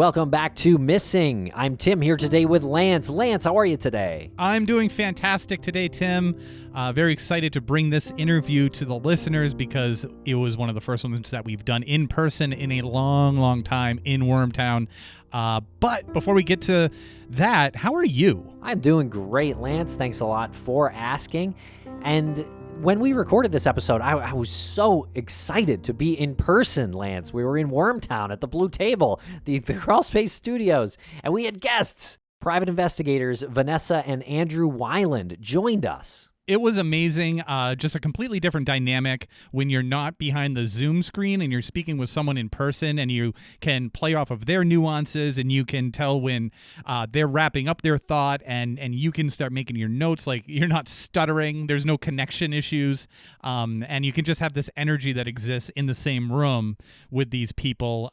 Welcome back to Missing. I'm Tim here today with Lance. Lance, how are you today? I'm doing fantastic today, Tim. Very excited to bring this interview to the listeners because it was one of the first ones that we've done in person in a long, long time in Wormtown. But before we get to that, how are you? I'm doing great, Lance. Thanks a lot for asking. And when we recorded this episode, I was so excited to be in person, Lance. We were in Wormtown at the Blue Table, the Crawl Space Studios, and we had guests. Private investigators Vanessa and Andrew Weyland joined us. It was amazing. Just a completely different dynamic when you're not behind the Zoom screen and you're speaking with someone in person, and you can play off of their nuances, and you can tell when they're wrapping up their thought, and you can start making your notes. Like, you're not stuttering. There's no connection issues. And you can just have this energy that exists in the same room with these people.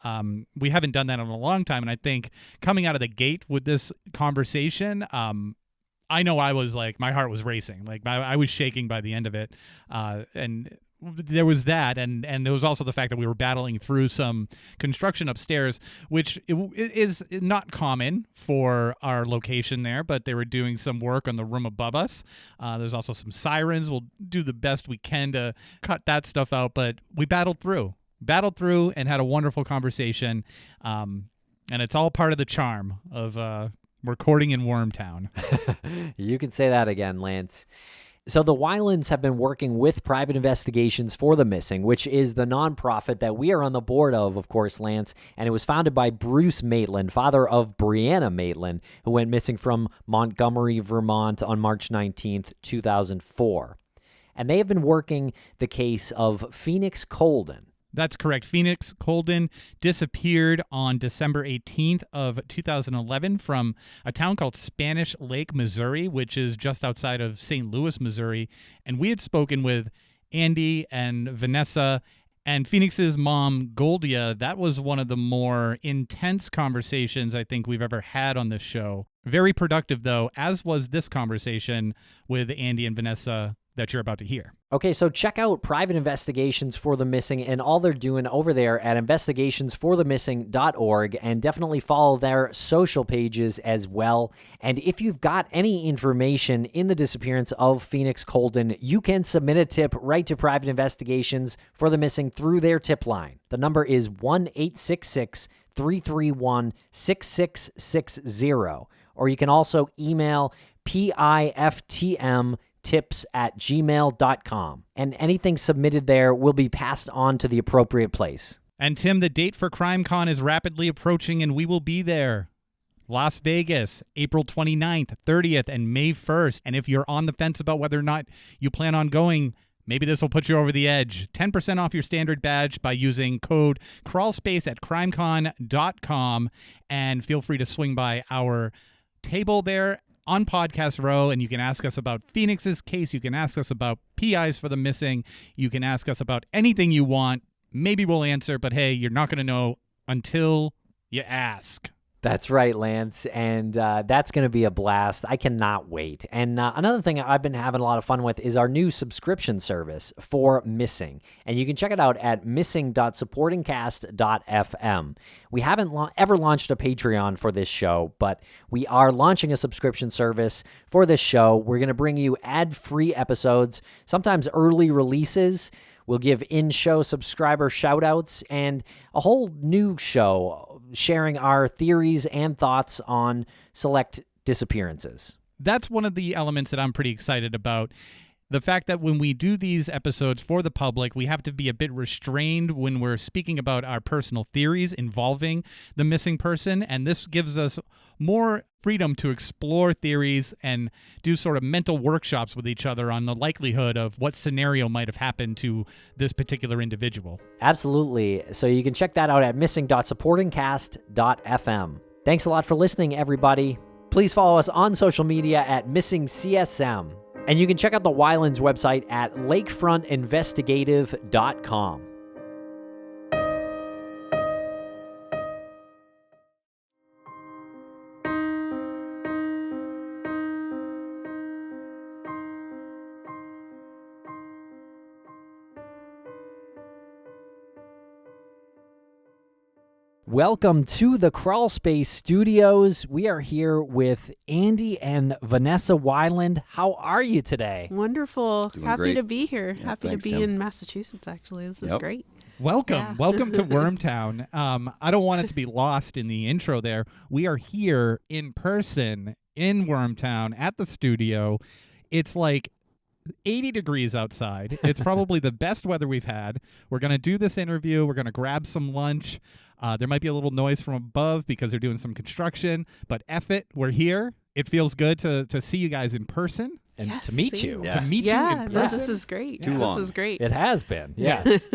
We haven't done that in a long time. And I think coming out of the gate with this conversation, I know I was like, my heart was racing. Like, I was shaking by the end of it. And there was that. And there was also the fact that we were battling through some construction upstairs, which is not common for our location there, but they were doing some work on the room above us. There's also some sirens. We'll do the best we can to cut that stuff out, but we battled through and had a wonderful conversation. And it's all part of the charm of, recording in Wormtown. You can say that again, Lance. So the Weylands have been working with Private Investigations for the Missing, which is the nonprofit that we are on the board of course, Lance. And it was founded by Bruce Maitland, father of Brianna Maitland, who went missing from Montgomery, Vermont on March 19th, 2004. And they have been working the case of Phoenix Coldon. That's correct. Phoenix Coldon disappeared on December 18th of 2011 from a town called Spanish Lake, Missouri, which is just outside of St. Louis, Missouri. And we had spoken with Andy and Vanessa and Phoenix's mom, Goldia. That was one of the more intense conversations I think we've ever had on this show. Very productive, though, as was this conversation with Andy and Vanessa that you're about to hear. Okay, so check out Private Investigations for the Missing and all they're doing over there at investigationsforthemissing.org, and definitely follow their social pages as well. And if you've got any information in the disappearance of Phoenix Coldon, you can submit a tip right to Private Investigations for the Missing through their tip line. The number is 1-866-331-6660, or you can also email piftm.tips@gmail.com, and anything submitted there will be passed on to the appropriate place. And Tim, the date for CrimeCon is rapidly approaching, and we will be there. Las Vegas, April 29th, 30th, and May 1st. And if you're on the fence about whether or not you plan on going, maybe this will put you over the edge. 10% off your standard badge by using code crawlspace at crimecon.com, and feel free to swing by our table there on Podcast Row, and you can ask us about Phoenix's case. You can ask us about PIs for the Missing. You can ask us about anything you want. Maybe we'll answer, but hey, you're not going to know until you ask. That's right, Lance, and that's going to be a blast. I cannot wait. And another thing I've been having a lot of fun with is our new subscription service for Missing, and you can check it out at missing.supportingcast.fm. We haven't ever launched a Patreon for this show, but we are launching a subscription service for this show. We're going to bring you ad-free episodes, sometimes early releases. We'll give in-show subscriber shout-outs, and a whole new show sharing our theories and thoughts on select disappearances. That's one of the elements that I'm pretty excited about. The fact that when we do these episodes for the public, we have to be a bit restrained when we're speaking about our personal theories involving the missing person, and this gives us more freedom to explore theories and do sort of mental workshops with each other on the likelihood of what scenario might have happened to this particular individual. Absolutely. So you can check that out at missing.supportingcast.fm. Thanks a lot for listening, everybody. Please follow us on social media at MissingCSM. And you can check out the Weylands website at lakefrontinvestigative.com. Welcome to the Crawl Space Studios. We are here with Andy and Vanessa Weyland. How are you today? Wonderful. Doing Happy great. to be here. Yeah, Happy thanks, to be Tim. in Massachusetts, actually. This is Yep. great. Welcome. Yeah. Welcome to Wormtown. I don't want it to be lost in the intro there. We are here in person in Wormtown at the studio. It's like 80 degrees outside. It's probably the best weather we've had. We're going to do this interview. We're going to grab some lunch. There might be a little noise from above because they're doing some construction, but F it, we're here. It feels good to see you guys in person. And Yes, to meet same. you. Yeah. To meet you Yeah, in no, person. this is great. Too This long. is great. It has been, yes.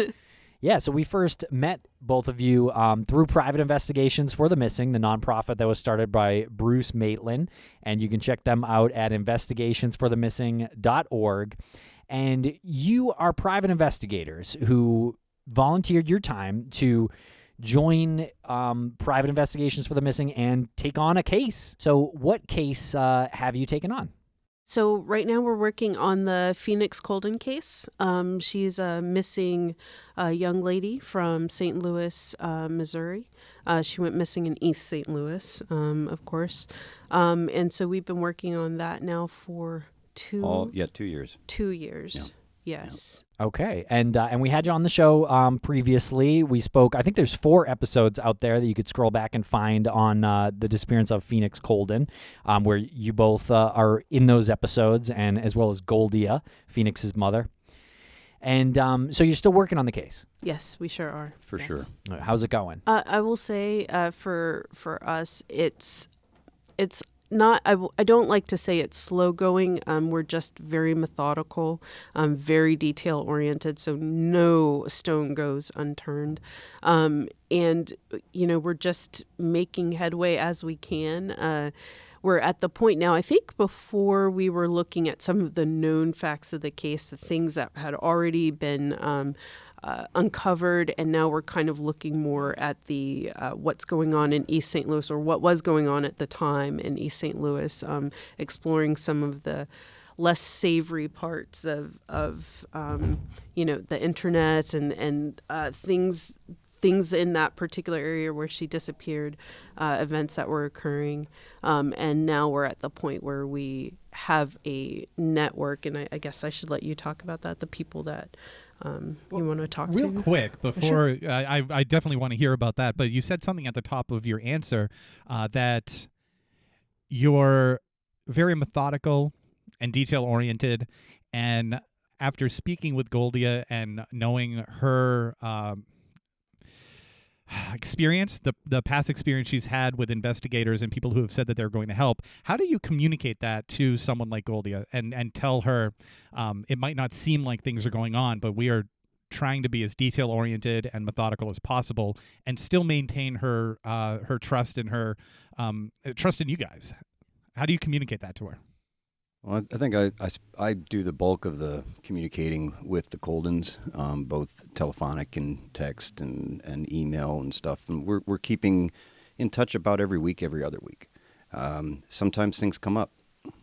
Yeah, so we first met both of you through Private Investigations for the Missing, the nonprofit that was started by Bruce Maitland, and you can check them out at investigationsforthemissing.org. And you are private investigators who volunteered your time to join Private Investigations for the Missing and take on a case. So what case have you taken on? So right now we're working on the Phoenix Coldon case. She's a missing young lady from St. Louis, Missouri. She went missing in East St. Louis, of course. And so we've been working on that now for 2 years. 2 years. Yes. Okay, and we had you on the show previously. We spoke. I think there's 4 episodes out there that you could scroll back and find on the disappearance of Phoenix Coldon, where you both are in those episodes, and as well as Goldia, Phoenix's mother. And so you're still working on the case. Yes, we sure are. For Yes. sure. How's it going? I will say for us, it's not. I don't like to say it's slow going. We're just very methodical, very detail oriented. So no stone goes unturned, and we're just making headway as we can. We're at the point now, I think before we were looking at some of the known facts of the case, the things that had already been uncovered, and now we're kind of looking more at the what's going on in East St. Louis, or what was going on at the time in East St. Louis, exploring some of the less savory parts of the internet and things in that particular area where she disappeared, events that were occurring. And now we're at the point where we have a network, and I guess I should let you talk about that, the people that you want to talk Real to. quick, before I definitely want to hear about that, but you said something at the top of your answer that you're very methodical and detail-oriented, and after speaking with Goldia and knowing her experience, the past experience she's had with investigators and people who have said that they're going to help, how do you communicate that to someone like Goldia and tell her it might not seem like things are going on, but we are trying to be as detail oriented and methodical as possible and still maintain her trust in her trust in you guys? How do you communicate that to her? Well, I think I do the bulk of the communicating with the Coldins, both telephonic and text and email and stuff. And we're keeping in touch about every week, every other week. Sometimes things come up.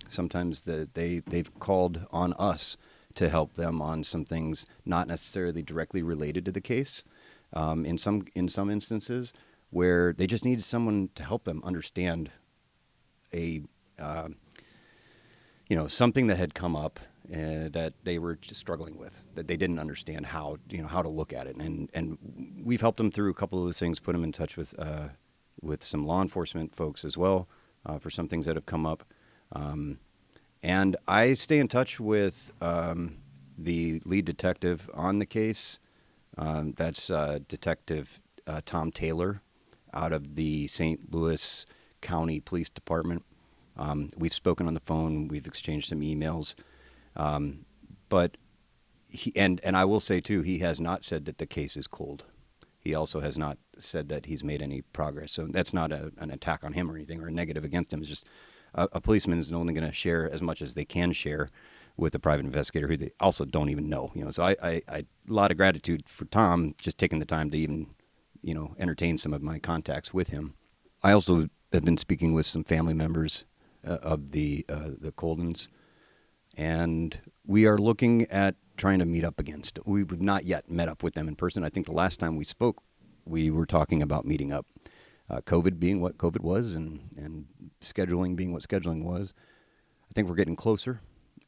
Sometimes they've called on us to help them on some things not necessarily directly related to the case. In some instances where they just needed someone to help them understand something that had come up that they were just struggling with, that they didn't understand how to look at it. And we've helped them through a couple of those things, put them in touch with some law enforcement folks as well for some things that have come up. And I stay in touch with the lead detective on the case. That's Detective Tom Taylor out of the St. Louis County Police Department. We've spoken on the phone. We've exchanged some emails. But he, and I will say, too, he has not said that the case is cold. He also has not said that he's made any progress. So that's not an attack on him or anything or a negative against him. It's just a policeman is only going to share as much as they can share with a private investigator who they also don't even know. So I a lot of gratitude for Tom just taking the time to even, entertain some of my contacts with him. I also have been speaking with some family members of the Coldins, and we are looking at trying to meet up again. We've not yet met up with them in person. I think the last time we spoke, we were talking about meeting up. COVID being what COVID was, and scheduling being what scheduling was, I think we're getting closer,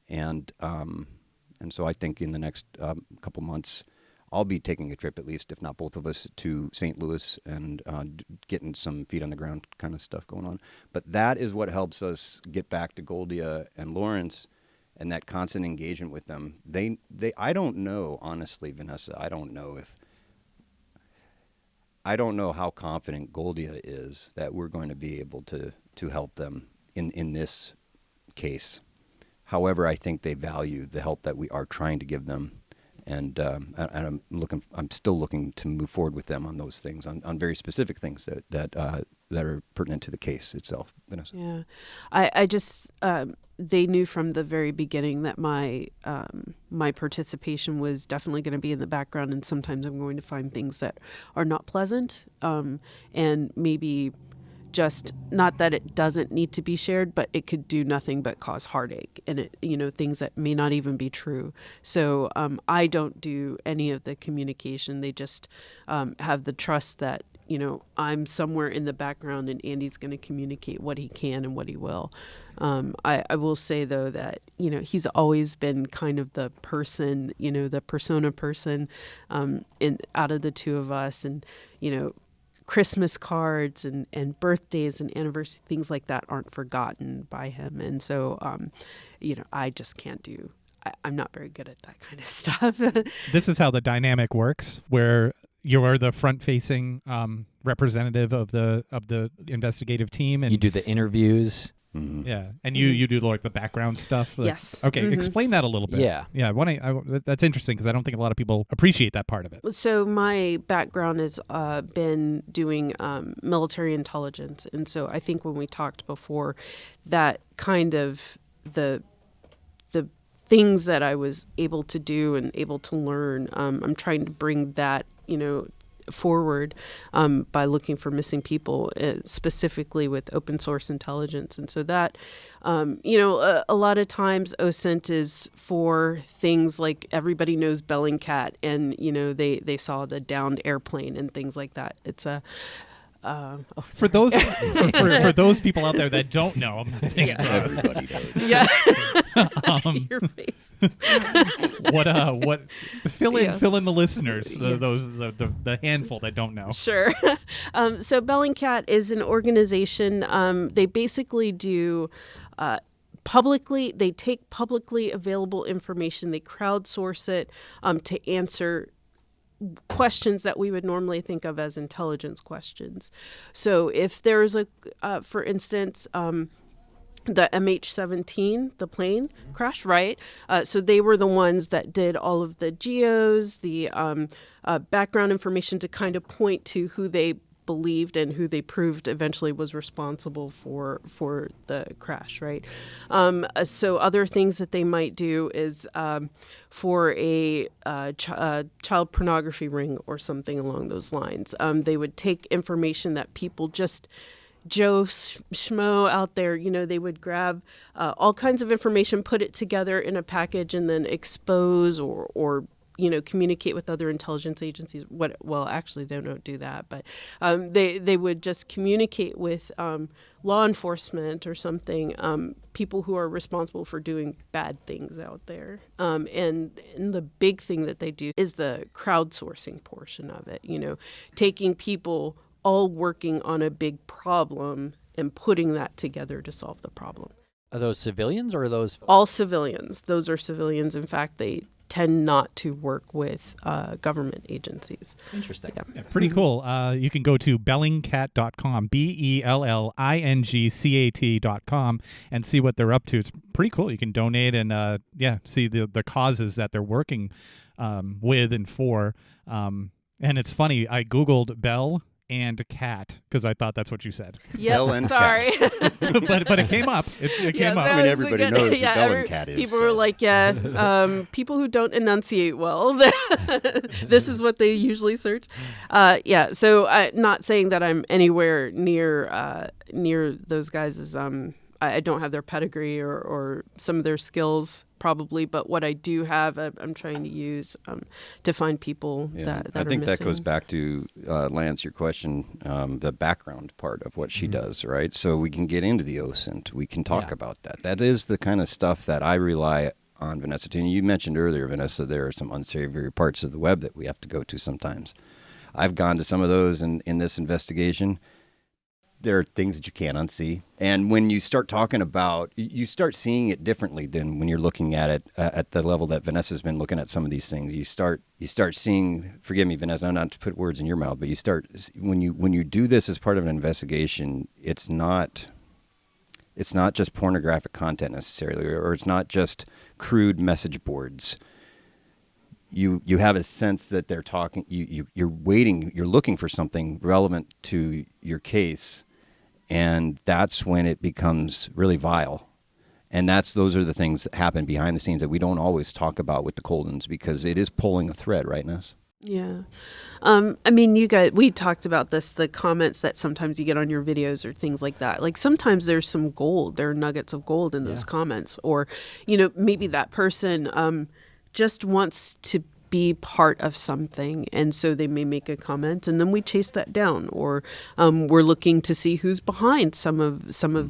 and so I think in the next couple months, I'll be taking a trip, at least, if not both of us, to St. Louis and getting some feet on the ground kind of stuff going on. But that is what helps us get back to Goldia and Lawrence and that constant engagement with them. I don't know, honestly, Vanessa, I don't know how confident Goldia is that we're going to be able to help them in this case. However, I think they value the help that we are trying to give them. And I'm still looking to move forward with them on those things, on very specific things that are pertinent to the case itself. Vanessa. Yeah, I just they knew from the very beginning that my participation was definitely going to be in the background, and sometimes I'm going to find things that are not pleasant, and maybe just not that it doesn't need to be shared, but it could do nothing but cause heartache, and things that may not even be true. So I don't do any of the communication. They just have the trust that I'm somewhere in the background, and Andy's going to communicate what he can and what he will. I will say though that he's always been kind of the person, the persona person, out of the two of us, and Christmas cards and birthdays and anniversaries, things like that aren't forgotten by him. And so, I just can't I'm not very good at that kind of stuff. This is how the dynamic works, where you're the front-facing representative of the investigative team, and you do the interviews. Mm-hmm. Yeah, and you do like the background stuff. Yes. Okay, Mm-hmm. Explain that a little bit. Yeah. That's interesting because I don't think a lot of people appreciate that part of it. So my background has been doing military intelligence, and so I think when we talked before, that kind of the things that I was able to do and able to learn, I'm trying to bring that forward by looking for missing people, specifically with open source intelligence. And so that, a lot of times OSINT is for things like everybody knows Bellingcat, and, they saw the downed airplane and things like that. It's a... for those for those people out there that don't know, I'm not saying it's us. Everybody knows. Yeah. Your face. What fill in the listeners, Yeah. the handful that don't know. Sure. So Bellingcat is an organization. They basically do they take publicly available information, they crowdsource it to answer questions that we would normally think of as intelligence questions. So if there's for instance, the MH17, the plane crash, right? So they were the ones that did all of the geos, the background information to kind of point to who they believed and who they proved eventually was responsible for the crash, right? So other things that they might do is for a child pornography ring or something along those lines. They would take information that people just Joe Schmo out there, they would grab all kinds of information, put it together in a package, and then expose or communicate with other intelligence agencies. Well, actually, they don't do that, but they would just communicate with law enforcement or something, people who are responsible for doing bad things out there. And the big thing that they do is the crowdsourcing portion of it, taking people all working on a big problem and putting that together to solve the problem. Are those civilians or are those... All civilians. Those are civilians. In fact, they tend not to work with government agencies. Interesting. Yeah. Pretty cool. You can go to bellingcat.com, BELLINGCAT.com, and see what they're up to. It's pretty cool. You can donate and see the causes that they're working with and for. And it's funny, I Googled Bell and cat because I thought that's what you said. Yeah, sorry. but it came up. It came up. I mean, everybody knows who Bell and Cat is. People were like, people who don't enunciate well, this is what they usually search. So not saying that I'm anywhere near those guys. I don't have their pedigree or some of their skills probably, but what I do have, I'm trying to use to find people that I are think missing. that goes back to Lance, your question, the background part of what she does, right? So we can get into the OSINT. We can talk about that. That is the kind of stuff that I rely on Vanessa to. And you mentioned earlier, Vanessa, there are some unsavory parts of the web that we have to go to sometimes. I've gone to some of those in this investigation. There are things that you can't unsee. And when you start talking about, you start seeing it differently than when you're looking at it at the level that Vanessa's been looking at some of these things. You start seeing, forgive me, Vanessa, I'm not to put words in your mouth, but you start, when you do this as part of an investigation, it's not just pornographic content necessarily, or it's not just crude message boards. You have a sense that they're talking, you're waiting, you're looking for something relevant to your case. And that's when it becomes really vile. And those are the things that happen behind the scenes that we don't always talk about with the Coldins, because it is pulling a thread, right, Ness? Yeah. I mean, we talked about this, the comments that sometimes you get on your videos or things like that. Like sometimes there's some gold, there are nuggets of gold in those comments. Or, maybe that person just wants to be part of something, and so they may make a comment, and then we chase that down, or we're looking to see who's behind some of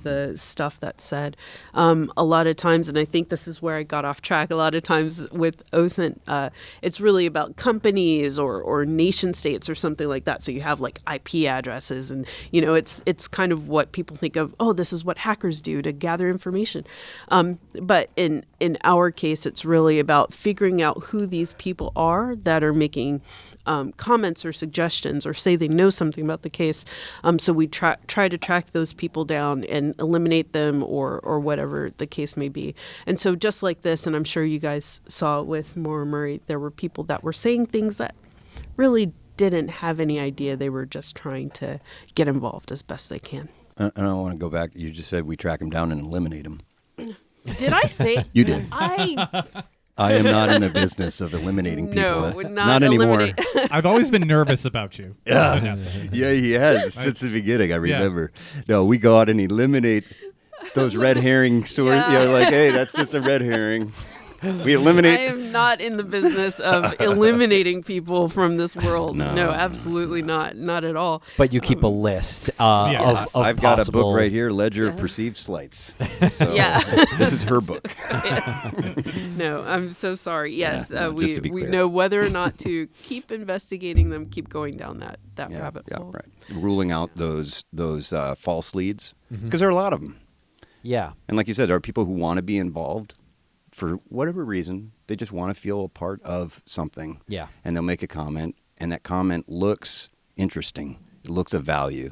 the stuff that's said. A lot of times, and I think this is where I got off track. A lot of times with OSINT, it's really about companies or nation states or something like that. So you have like IP addresses, and it's kind of what people think of. Oh, this is what hackers do to gather information. But in our case, it's really about figuring out who these people are that are making comments or suggestions or say they know something about the case. So we try to track those people down and eliminate them or whatever the case may be. And so just like this, and I'm sure you guys saw with Maura Murray, there were people that were saying things that really didn't have any idea. They were just trying to get involved as best they can. And I want to go back. You just said we track them down and eliminate them. Did I say? You did. I am not in the business of eliminating people. No, would not anymore. eliminate. I've always been nervous about you. Yeah, Vanessa. yeah, he has since the beginning. I remember. No, we go out and eliminate those red herring sort. Yeah. Like, hey, that's just a red herring. We eliminate. I am not in the business of eliminating people from this world. No, absolutely not. Not at all. But you keep a list of I've got a possible... book right here, Ledger of Perceived Slights. So this is her book. No, I'm so sorry. Yes, just to be we clear. know whether or not to keep investigating them, keep going down that rabbit hole. Right. Ruling out those false leads, because there are a lot of them. Yeah. And like you said, there are people who want to be involved. For whatever reason, they just want to feel a part of something. Yeah. And they'll make a comment, and that comment looks interesting. It looks of value.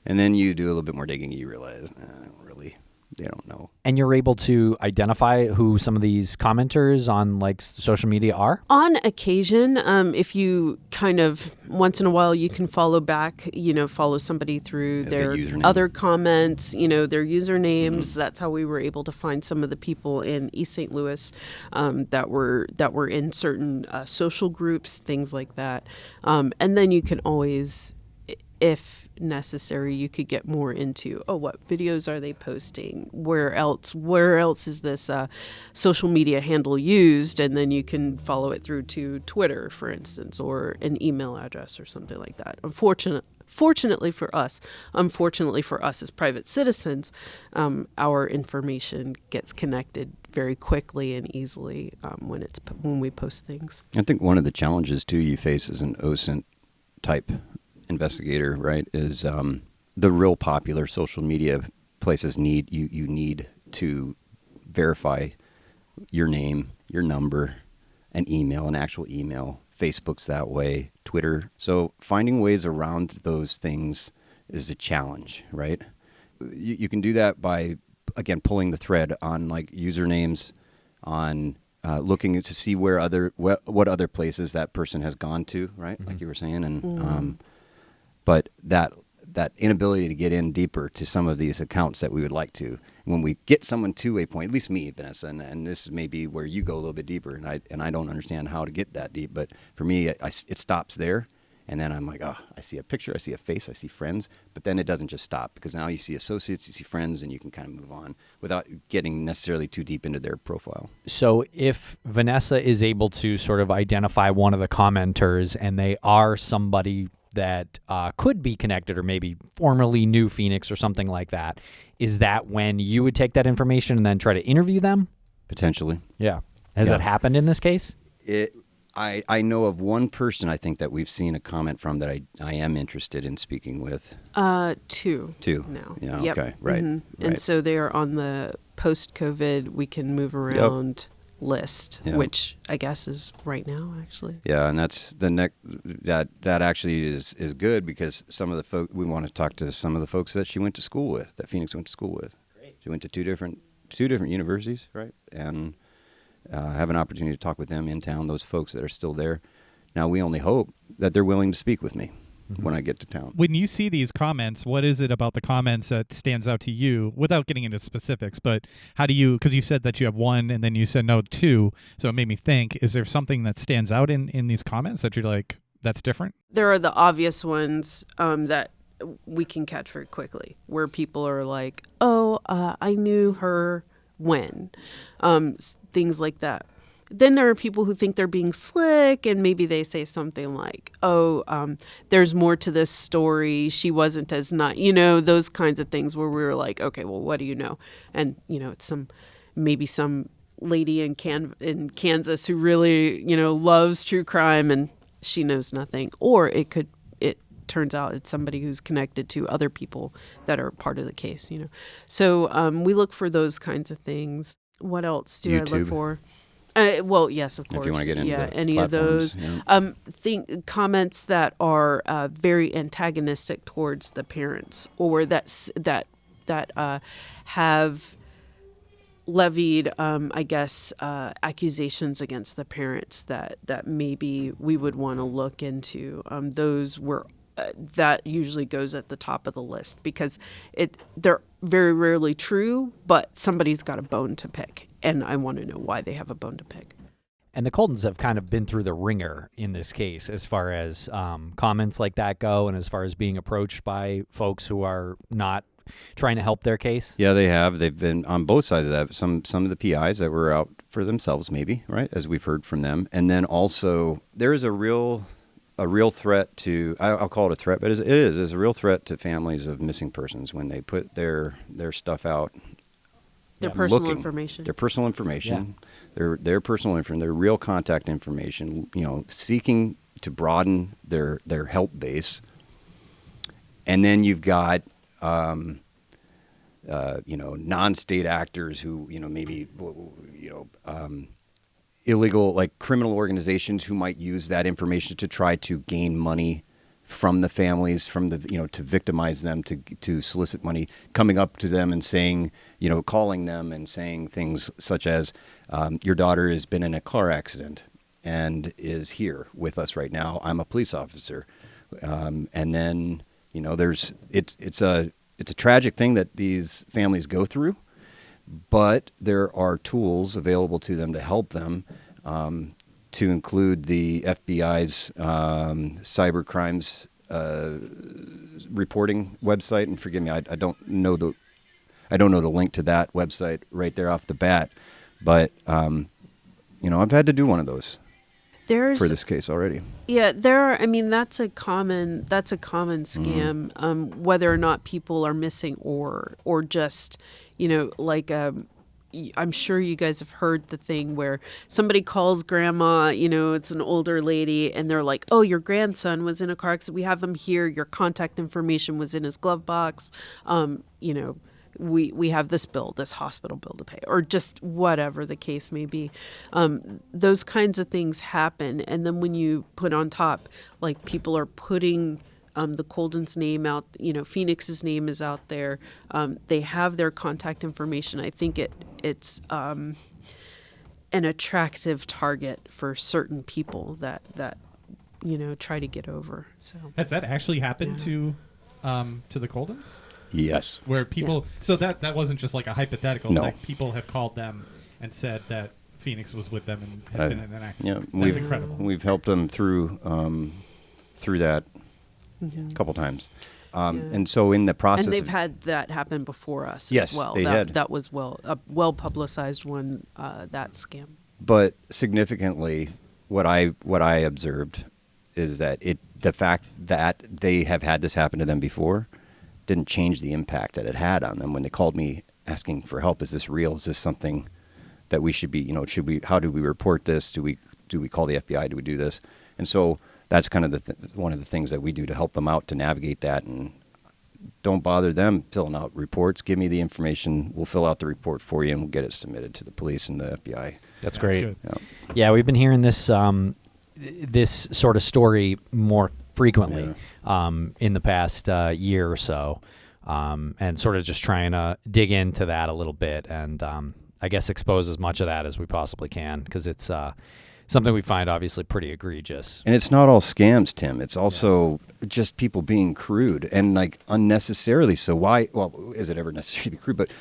And then you do a little bit more digging, and you realize, really, they don't know. And you're able to identify who some of these commenters on like social media are? On occasion, if you kind of, once in a while, you can follow back, follow somebody through their other comments, their usernames. Mm-hmm. That's how we were able to find some of the people in East St. Louis that were in certain social groups, things like that. And then you can always, if necessary, you could get more into, what videos are they posting? Where else is this social media handle used? And then you can follow it through to Twitter, for instance, or an email address or something like that. Fortunately for us as private citizens, our information gets connected very quickly and easily when we post things. I think one of the challenges too you face as an OSINT type investigator, right, is the real popular social media places need to verify your name, your number, an email, an actual email. Facebook's that way, Twitter. So finding ways around those things is a challenge, right? You can do that by, again, pulling the thread on like usernames, on looking to see what other places that person has gone to, right? Mm-hmm. Like you were saying, and but that inability to get in deeper to some of these accounts that we would like to, when we get someone to a point, at least me, Vanessa, and this may be where you go a little bit deeper, and I don't understand how to get that deep, but for me, it stops there, And then I'm like, oh, I see a picture, I see a face, I see friends. But then it doesn't just stop, because now you see associates, you see friends, and you can kind of move on without getting necessarily too deep into their profile. So if Vanessa is able to sort of identify one of the commenters and they are somebody that could be connected or maybe formerly knew Phoenix or something like that, is that when you would take that information and then try to interview them? Potentially. Yeah. Has that happened in this case? I know of one person I think that we've seen a comment from that I am interested in speaking with. Two. Now. Yeah, Yep. okay, right, Mhm. right. And so they are on the post-COVID we can move around list, Yeah. which I guess is right now, actually. Yeah, and that's the that actually is good, because some of the we want to talk to some of the folks that she went to school with, that Phoenix went to school with. Great. She went to two different universities, right? And have an opportunity to talk with them in town, those folks that are still there. Now, we only hope that they're willing to speak with me when I get to town. When you see these comments, what is it about the comments that stands out to you, without getting into specifics, but how do you, because you said that you have one and then you said no, two, so it made me think, is there something that stands out in these comments that you're like, that's different? There are the obvious ones that we can catch very quickly, where people are like, oh, I knew her when, things like that. Then there are people who think they're being slick, and maybe they say something like, oh, there's more to this story. She wasn't as not, those kinds of things where we were like, okay, well, what do you know? And, it's maybe some lady in Kansas who really, loves true crime, and she knows nothing. Or it turns out it's somebody who's connected to other people that are part of the case, So we look for those kinds of things. What else do I look YouTube. for? Well, yes, of course. If you want to get into any of those. Comments that are very antagonistic towards the parents, or that have levied, accusations against the parents that maybe we would want to look into. Those were that usually goes at the top of the list, because they're very rarely true, but somebody's got a bone to pick, and I want to know why they have a bone to pick. And the Coldens have kind of been through the ringer in this case as far as comments like that go, and as far as being approached by folks who are not trying to help their case. Yeah, they have. They've been on both sides of that. Some of the PIs that were out for themselves, maybe, right, as we've heard from them. And then also there is a real threat to, I'll call it a threat, but it is a real threat to families of missing persons when they put their stuff out. Their personal information. Their personal information, their personal information, their real contact information, seeking to broaden their help base. And then you've got, non-state actors who, maybe, illegal, like criminal organizations who might use that information to try to gain money from the families, to victimize them, to solicit money, coming up to them and saying, calling them and saying things such as, your daughter has been in a car accident and is here with us right now. I'm a police officer. And then, it's a tragic thing that these families go through, but there are tools available to them to help them, to include the FBI's cyber crimes reporting website. And forgive me, I don't know the link to that website right there off the bat, but I've had to do one of those for this case already. Yeah, that's a common scam, whether or not people are missing or just, I'm sure you guys have heard the thing where somebody calls grandma, it's an older lady, and they're like, oh, your grandson was in a car accident. We have him here. Your contact information was in his glove box. We have this hospital bill to pay, or just whatever the case may be. Those kinds of things happen. And then when you put on top, like, people are putting the Coldin's name out, Phoenix's name is out there. They have their contact information. I think it's an attractive target for certain people that try to get over. So has that actually happened to the Coldins? Yes. Where people, so that wasn't just like a hypothetical. No. Like, people have called them and said that Phoenix was with them and had been in an accident. Yeah, That's incredible. We've helped them through through that a couple times. And so in the process, And they've had that happen before us Yes, as well. they that, had. That was a well publicized one, that scam. but significantly, what I observed is that the fact that they have had this happen to them before didn't change the impact that it had on them when they called me asking for help. Is this real? Is this something that we should be, how do we report this? Do we call the FBI? Do we do this? And so that's kind of one of the things that we do to help them out to navigate that. And don't bother them filling out reports. Give me the information. We'll fill out the report for you and we'll get it submitted to the police and the FBI. That's great. good. Yeah, we've been hearing this this sort of story more frequently in the past year or so, and sort of just trying to dig into that a little bit and I guess expose as much of that as we possibly can, because it's something we find obviously pretty egregious. And it's not all scams, Tim. It's also just people being crude and like unnecessarily so. Why? Well, is it ever necessary to be crude? But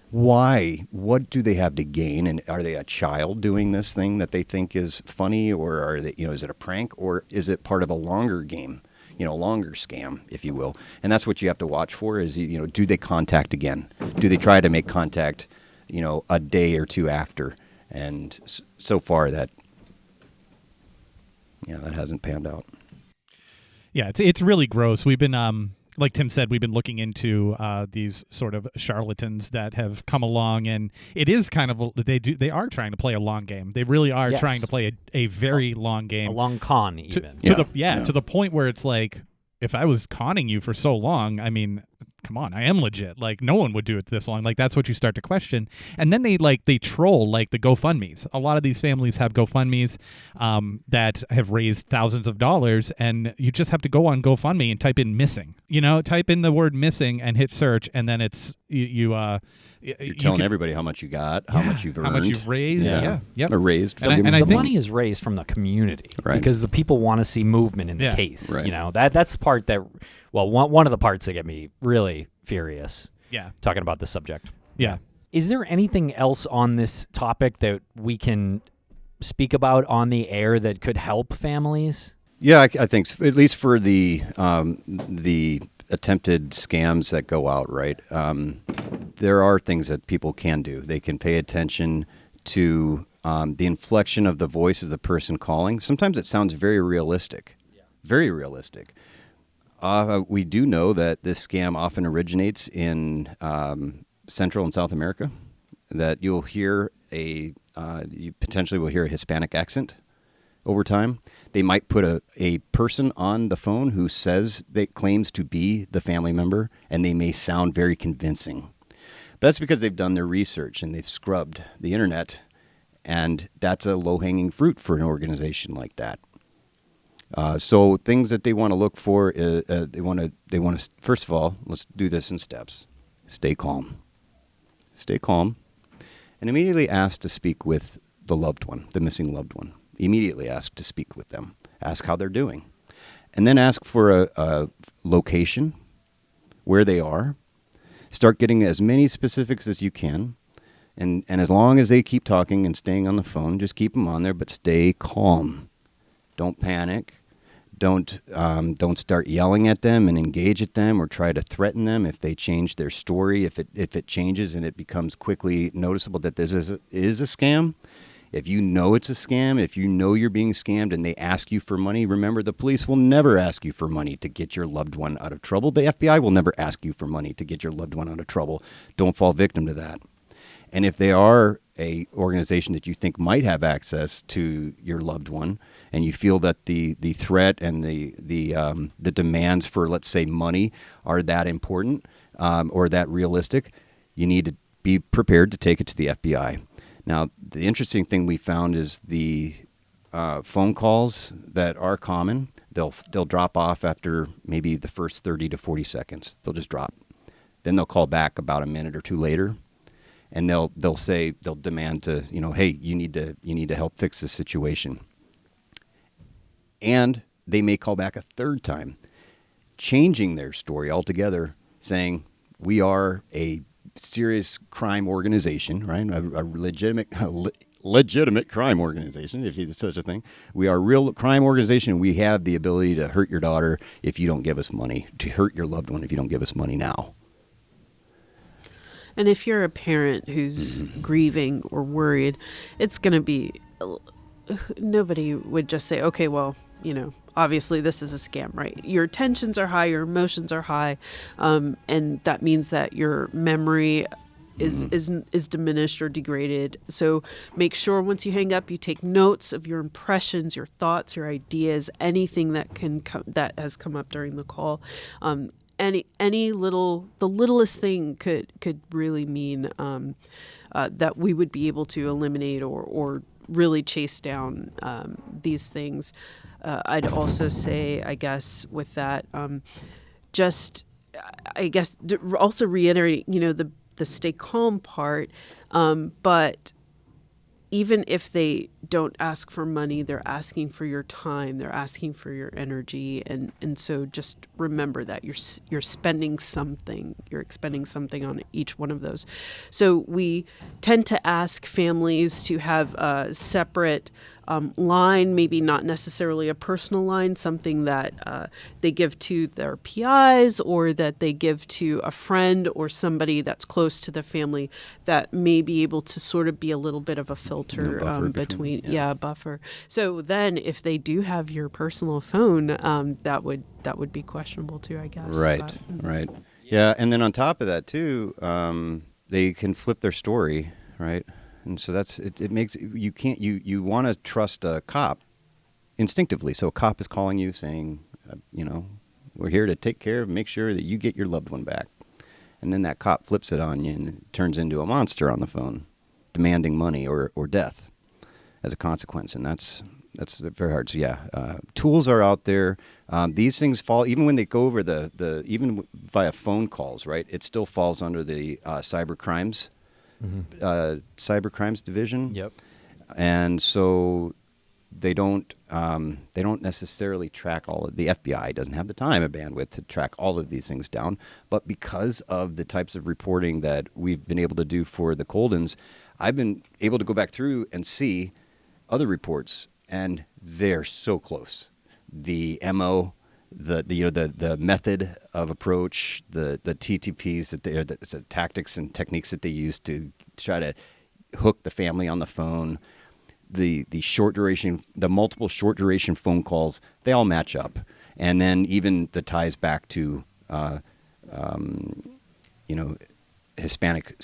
why? What do they have to gain? And are they a child doing this thing that they think is funny, or are they? Is it a prank, or is it part of a longer game? Longer scam, if you will. And that's what you have to watch for. Is do they contact again? Do they try to make contact? A day or two after, and so far that hasn't panned out. Yeah, it's really gross. We've been like Tim said, we've been looking into these sort of charlatans that have come along, and it is kind of they are trying to play a long game. They really are trying to play a very long game, a long con even. To the point where it's like, if I was conning you for so long, I mean, come on, I am legit. Like, no one would do it this long. Like, that's what you start to question. And then they troll like the GoFundMes. A lot of these families have GoFundMes that have raised thousands of dollars, and you just have to go on GoFundMe and type in missing. Type in the word missing and hit search, and then it's You're telling everybody how much you got, how much you've earned, how much you've raised. Or raised. And I the think money is raised from the community, Right. because the people want to see movement in the case. Right. That's the part that, one of the parts that get me really furious. Yeah. Talking about this subject. Yeah. Is there anything else on this topic that we can speak about on the air that could help families? Yeah, I think so, at least for the attempted scams that go out, right? There are things that people can do. They can pay attention to the inflection of the voice of the person calling. Sometimes it sounds very realistic, very realistic. We do know that this scam often originates in Central and South America, that you'll hear you potentially will hear a Hispanic accent over time. They might put a person on the phone who claims to be the family member, and they may sound very convincing. But that's because they've done their research and they've scrubbed the internet, and that's a low-hanging fruit for an organization like that. So things that they want to look for is they want to first of all, let's do this in steps. Stay calm, and immediately ask to speak with the loved one, the missing loved one. Immediately ask to speak with them. Ask how they're doing, and then ask for a location where they are. Start getting as many specifics as you can, and as long as they keep talking and staying on the phone, just keep them on there, but stay calm. Don't panic. Don't start yelling at them and engage at them or try to threaten them if they change their story. If it changes and it becomes quickly noticeable that this is a scam. If you know it's a scam, if you know you're being scammed and they ask you for money, remember the police will never ask you for money to get your loved one out of trouble. The FBI will never ask you for money to get your loved one out of trouble. Don't fall victim to that. And if they are a organization that you think might have access to your loved one, and you feel that the threat and the demands for, let's say, money are that important or that realistic, you need to be prepared to take it to the FBI. Now, the interesting thing we found is the phone calls that are common, they'll drop off after maybe the first 30 to 40 seconds. They'll just drop. Then they'll call back about a minute or two later, and they'll demand to, hey, you need to help fix this situation. And they may call back a third time, changing their story altogether, saying, we are a serious crime organization, right? A legitimate crime organization, if it's such a thing. We are a real crime organization. We have the ability to hurt your daughter if you don't give us money, to hurt your loved one if you don't give us money now. And if you're a parent who's grieving or worried, it's going to be, nobody would just say, okay, well, obviously this is a scam, right? Your tensions are high, your emotions are high, and that means that your memory is diminished or degraded. So make sure once you hang up, you take notes of your impressions, your thoughts, your ideas, anything that that has come up during the call. The littlest thing could really mean that we would be able to eliminate or really chase down these things. I'd also say, I guess, with that, also reiterate, the stay calm part, but even if they don't ask for money, they're asking for your time, they're asking for your energy, and so just remember that you're spending something, you're expending something on each one of those. So we tend to ask families to have a separate line, maybe not necessarily a personal line, something that they give to their PIs or that they give to a friend or somebody that's close to the family that may be able to sort of be a little bit of a filter between buffer. So then if they do have your personal phone, that would be questionable too, I guess. Right. Yeah, and then on top of that too, they can flip their story, right? And so it makes you want to trust a cop instinctively. So a cop is calling you saying, we're here to take care of, make sure that you get your loved one back. And then that cop flips it on you and it turns into a monster on the phone, demanding money or death as a consequence. And that's very hard. So tools are out there. These things fall, even when they go over even via phone calls, right? It still falls under the cyber crimes division. Yep. And so they don't necessarily track all of the FBI doesn't have the time or bandwidth to track all of these things down. But because of the types of reporting that we've been able to do for the Coldins, I've been able to go back through and see other reports, and they're so close. The MO, the method of approach, the TTPs the tactics and techniques that they use to try to hook the family on the phone, the multiple short duration phone calls, they all match up. And then even the ties back to Hispanic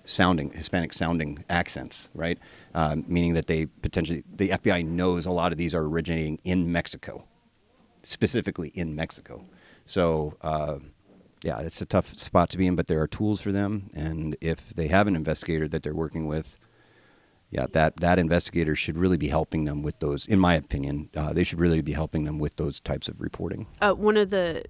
sounding accents, right? Meaning that the FBI knows a lot of these are originating in Mexico. Specifically in Mexico. So, it's a tough spot to be in, but there are tools for them. And if they have an investigator that they're working with, that investigator should really be helping them with those, in my opinion. They should really be helping them with those types of reporting. One of the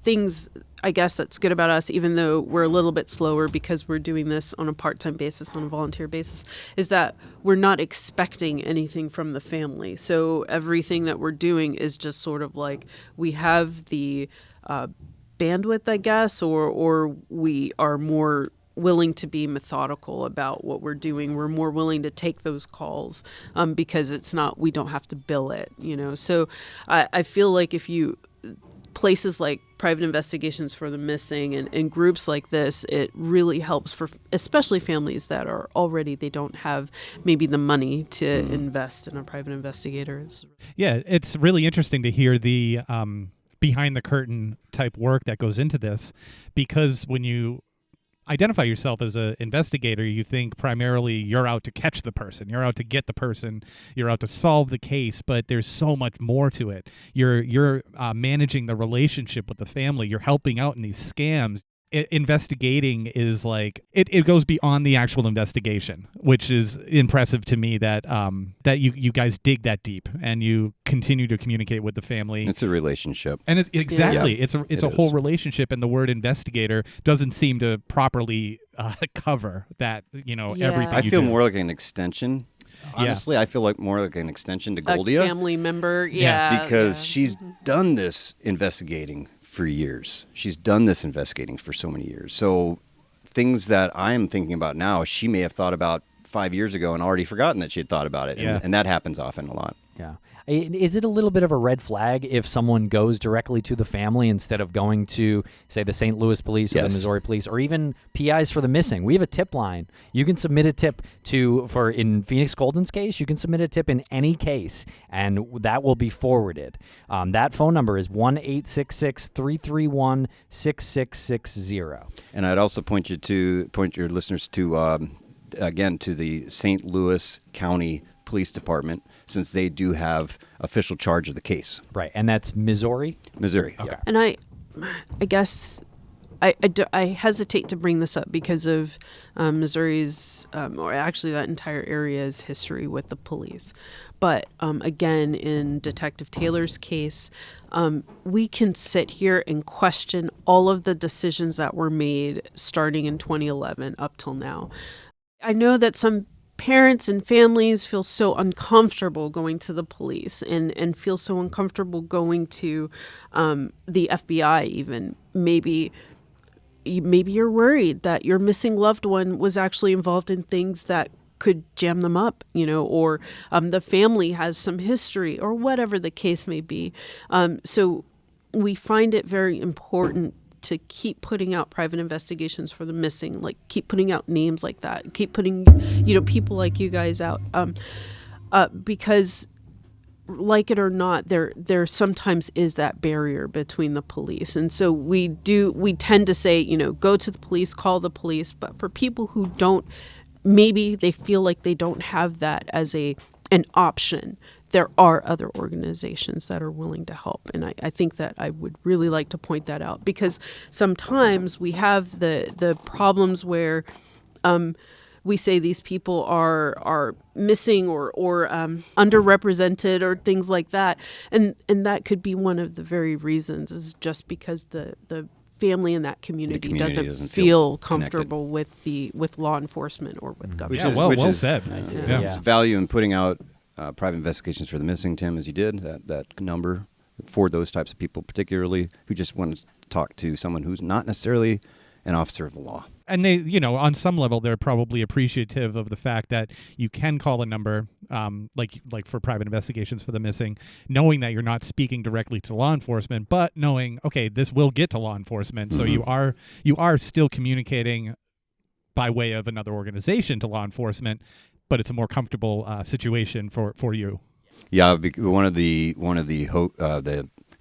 things, I guess, that's good about us, even though we're a little bit slower because we're doing this on a part-time basis, on a volunteer basis, is that we're not expecting anything from the family. So everything that we're doing is just sort of like we have the bandwidth, I guess, or we are more willing to be methodical about what we're doing. We're more willing to take those calls because we don't have to bill it, So I feel like places like private investigations for the missing and groups like this, it really helps for especially families that are already, they don't have maybe the money to invest in a private investigator. Yeah, it's really interesting to hear the behind the curtain type work that goes into this, because when you identify yourself as an investigator, you think primarily you're out to catch the person, you're out to get the person, you're out to solve the case, but there's so much more to it. You're managing the relationship with the family, you're helping out in these scams. Investigating is like it goes beyond the actual investigation, which is impressive to me that you guys dig that deep and you continue to communicate with the family. It's a relationship, and it's a whole relationship, and the word investigator doesn't seem to properly cover that. Everything. I feel more like an extension. Honestly, I feel like more like an extension to Goldia, a family member, because she's done this investigating for years. She's done this investigating for so many years. So things that I'm thinking about now, she may have thought about 5 years ago and already forgotten that she had thought about it. Yeah. And that happens often a lot. Yeah. Is it a little bit of a red flag if someone goes directly to the family instead of going to, say, the St. Louis police or the Yes. Missouri police or even PIs for the missing? We have a tip line. You can submit a tip in Phoenix Coldon's case, you can submit a tip in any case, and that will be forwarded. That phone number is 1-866-331-6660. And I'd also point your listeners to, again, to the St. Louis County Police Department, since they do have official charge of the case. Right, and that's Missouri? Missouri. Okay. Yeah. And I guess I hesitate to bring this up because of Missouri's, or actually that entire area's history with the police. But again, in Detective Taylor's case, we can sit here and question all of the decisions that were made starting in 2011 up till now. I know that some parents and families feel so uncomfortable going to the police and feel so uncomfortable going to the FBI even. Maybe you're worried that your missing loved one was actually involved in things that could jam them up, or the family has some history or whatever the case may be. So we find it very important to keep putting out private investigations for the missing, like keep putting out names like that, keep putting, people like you guys out, because like it or not, there sometimes is that barrier between the police. And so we tend to say, go to the police, call the police. But for people who don't, maybe they feel like they don't have that as an option, there are other organizations that are willing to help. And I think that I would really like to point that out, because sometimes we have the problems where we say these people are missing or underrepresented or things like that. And that could be one of the very reasons, is just because the family in that community doesn't feel comfortable with law enforcement or with government. Well said. Nice. Yeah. Yeah. Value in putting out private investigations for the missing, Tim, as you did, that number for those types of people, particularly who just want to talk to someone who's not necessarily an officer of the law. And they, on some level, they're probably appreciative of the fact that you can call a number, like for private investigations for the missing, knowing that you're not speaking directly to law enforcement, but knowing, okay, this will get to law enforcement. So you are still communicating by way of another organization to law enforcement, but it's a more comfortable situation for you. Yeah, one of the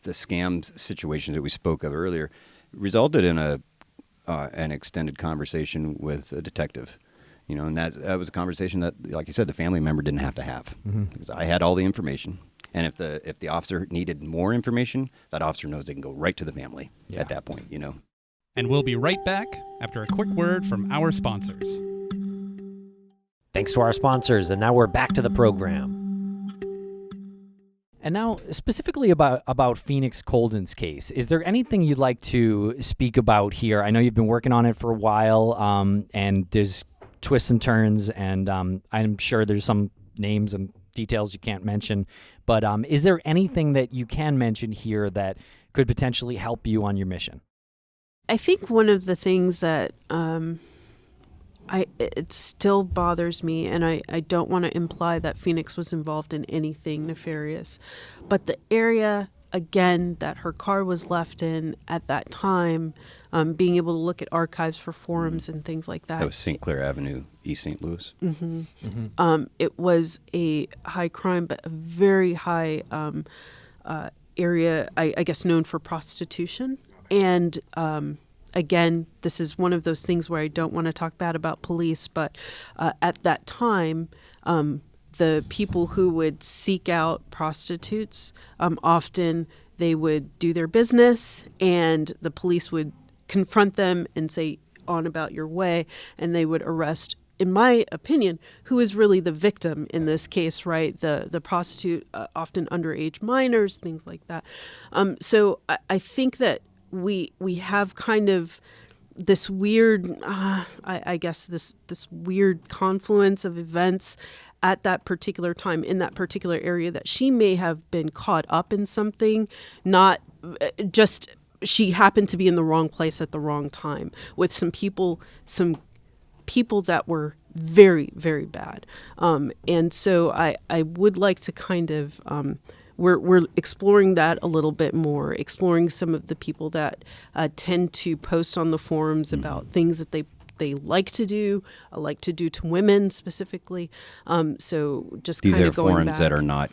scams situations that we spoke of earlier resulted in an extended conversation with a detective, and that was a conversation that, like you said, the family member didn't have to have, because I had all the information, and if the officer needed more information, that officer knows they can go right to the family at that point, And we'll be right back after a quick word from our sponsors. Thanks to our sponsors, and now we're back to the program. And now, specifically about Phoenix Coldon's case, is there anything you'd like to speak about here? I know you've been working on it for a while, and there's twists and turns, and I'm sure there's some names and details you can't mention. But is there anything that you can mention here that could potentially help you on your mission? I think one of the things that it still bothers me, and I don't want to imply that Phoenix was involved in anything nefarious, but the area, again, that her car was left in at that time, being able to look at archives for forums and things like that. That was St. Clair Avenue, East St. Louis. It was a high crime, but a very high area, I guess, known for prostitution. And again, this is one of those things where I don't want to talk bad about police, but at that time, the people who would seek out prostitutes, often they would do their business, and the police would confront them and say, on about your way, and they would arrest, in my opinion, who is really the victim in this case, right? The prostitute, often underage minors, things like that. So I think that we have kind of this weird, I guess this weird confluence of events at that particular time in that particular area, that she may have been caught up in something, not just she happened to be in the wrong place at the wrong time with some people that were very, very bad. And so I would like to kind of, we're exploring that a little bit more, exploring some of the people that tend to post on the forums about things that they like to do to women specifically. So just These kind are of going forums back. that are not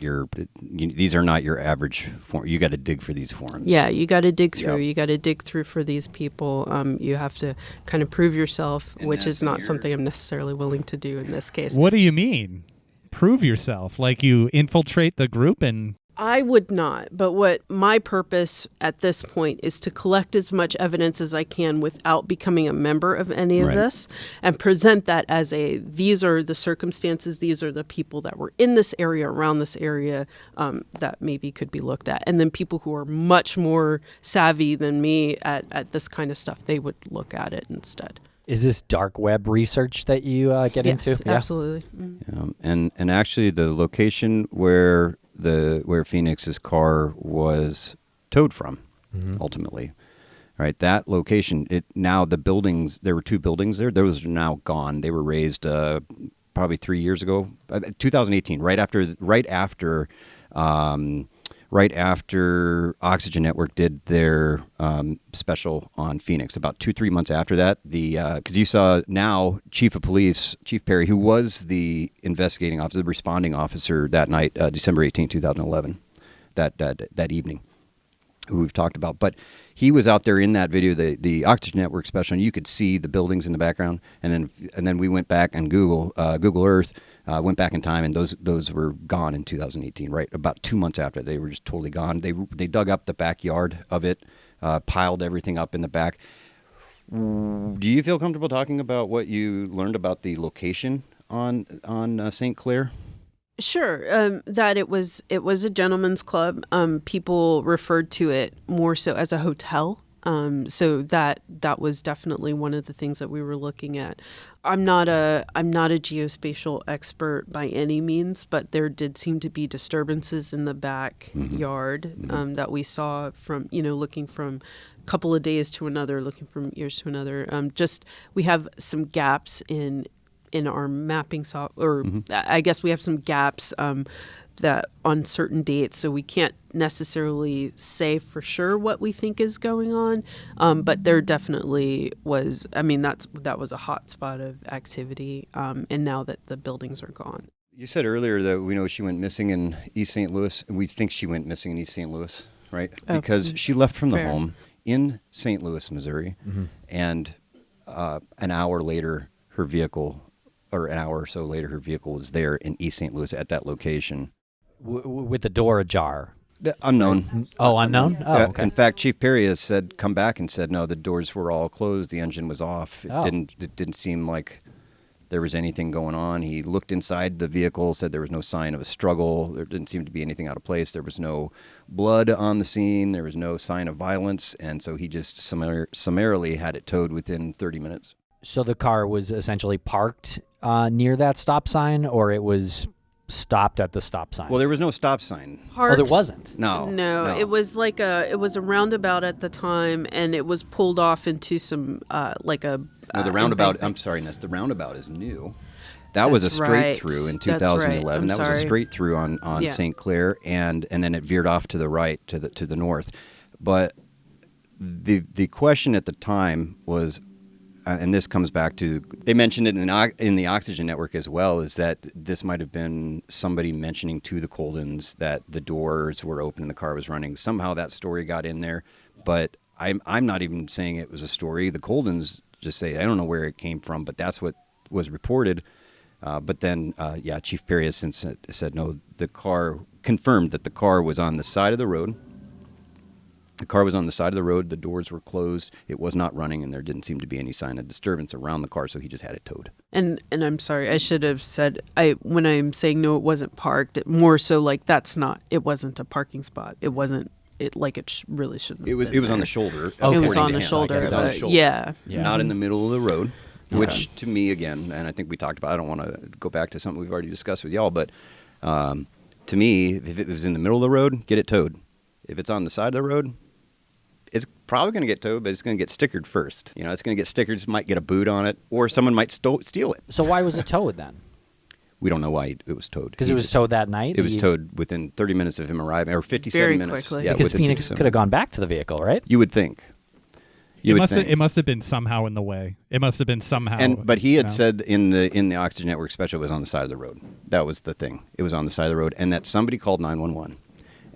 these are not your average forum. You got to dig for these forums. Yeah, you got to dig through. Yep. You got to dig through for these people. You have to kind of prove yourself, And which that's is not your- something I'm necessarily willing to do in this case. What do you mean? Prove yourself? Like you infiltrate the group and... I would not, but what my purpose at this point is to collect as much evidence as I can without becoming a member of any of Right. this, and present that as these are the circumstances, these are the people that were in this area, around this area, that maybe could be looked at. And then people who are much more savvy than me at this kind of stuff, they would look at it instead. Is this dark web research that you get Yes, into? absolutely. Mm. And actually, the location where Phoenix's car was towed from, ultimately, right? That location. Now the buildings. There were 2 buildings there. Those are now gone. They were raised probably 3 years ago, 2018, right after Oxygen Network did their special on Phoenix. About 2-3 months after that, because you saw now Chief of Police, Chief Perry, who was the investigating officer, the responding officer that night, December 18, 2011, that evening, who we've talked about. But he was out there in that video, the Oxygen Network special, and you could see the buildings in the background. And then we went back and Google Earth. Went back in time, and those were gone in 2018. Right, about 2 months after, they were just totally gone. They dug up the backyard of it, piled everything up in the back. Do you feel comfortable talking about what you learned about the location on St. Clair? Sure, that it was a gentleman's club. People referred to it more so as a hotel. So that was definitely one of the things that we were looking at. I'm not a geospatial expert by any means, but there did seem to be disturbances in the backyard that we saw from looking from a couple of days to another, looking from years to another. We have some gaps in our mapping software, or I guess we have some gaps that on certain dates, so we can't necessarily say for sure what we think is going on, but there definitely was. I mean, that was a hot spot of activity, and now that the buildings are gone. You said earlier that we know she went missing in East St. Louis, and we think she went missing in East St. Louis, right? Because she left from the fair. home in St. Louis, Missouri, and an hour later, her vehicle, or an hour or so later, her vehicle was there in East St. Louis at that location. With the door ajar. Unknown. Oh, unknown? Oh, okay. In fact, Chief Perry has said, come back and said, no, the doors were all closed. The engine was off. It didn't seem like there was anything going on. He looked inside the vehicle, said there was no sign of a struggle. There didn't seem to be anything out of place. There was no blood on the scene. There was no sign of violence. And so he just summarily had it towed within 30 minutes. So the car was essentially parked near that stop sign, or it was stopped at the stop sign? Well, there was no stop sign. Oh, there wasn't? No, it was it was a roundabout at the time, and it was pulled off into some No, the roundabout. I'm sorry, Ness. The roundabout is new. That was a straight through in 2011. That was a straight through on St. Clair, and then it veered off to the right, to the north. But the question at the time was, and this comes back to, they mentioned it in the Oxygen Network as well, is that this might have been somebody mentioning to the Coldins that the doors were open and the car was running. Somehow that story got in there, but I'm not even saying it was a story. The Coldins just say, I don't know where it came from, but that's what was reported. But then, Chief Perry has since said, no, the car, confirmed that the car was on the side of the road. The car was on the side of the road. The doors were closed. It was not running, and there didn't seem to be any sign of disturbance around the car, so he just had it towed. And I'm sorry, I should have said, when I'm saying no, it wasn't parked, more so like it wasn't a parking spot. It wasn't, really shouldn't have It was on the shoulder. It was on the him. shoulder, It was on the shoulder. yeah. Not in the middle of the road, which to me, again, and I think we talked about, I don't want to go back to something we've already discussed with y'all, but to me, if it was in the middle of the road, get it towed. If it's on the side of the road, probably going to get towed, but it's going to get stickered first. You know, it's going to get stickered, might get a boot on it, or someone might steal it. So why was it towed then? We don't know why it was towed. Because it was towed that night? It was towed within 30 minutes of him arriving, or 57 Very minutes. quickly. Yeah, because within Phoenix 57 could have gone back to the vehicle, right? You would think. You would think. It must have been somehow in the way. It must have been somehow. But he had you know. said in the Oxygen Network special, it was on the side of the road. That was the thing. It was on the side of the road, and that somebody called 911.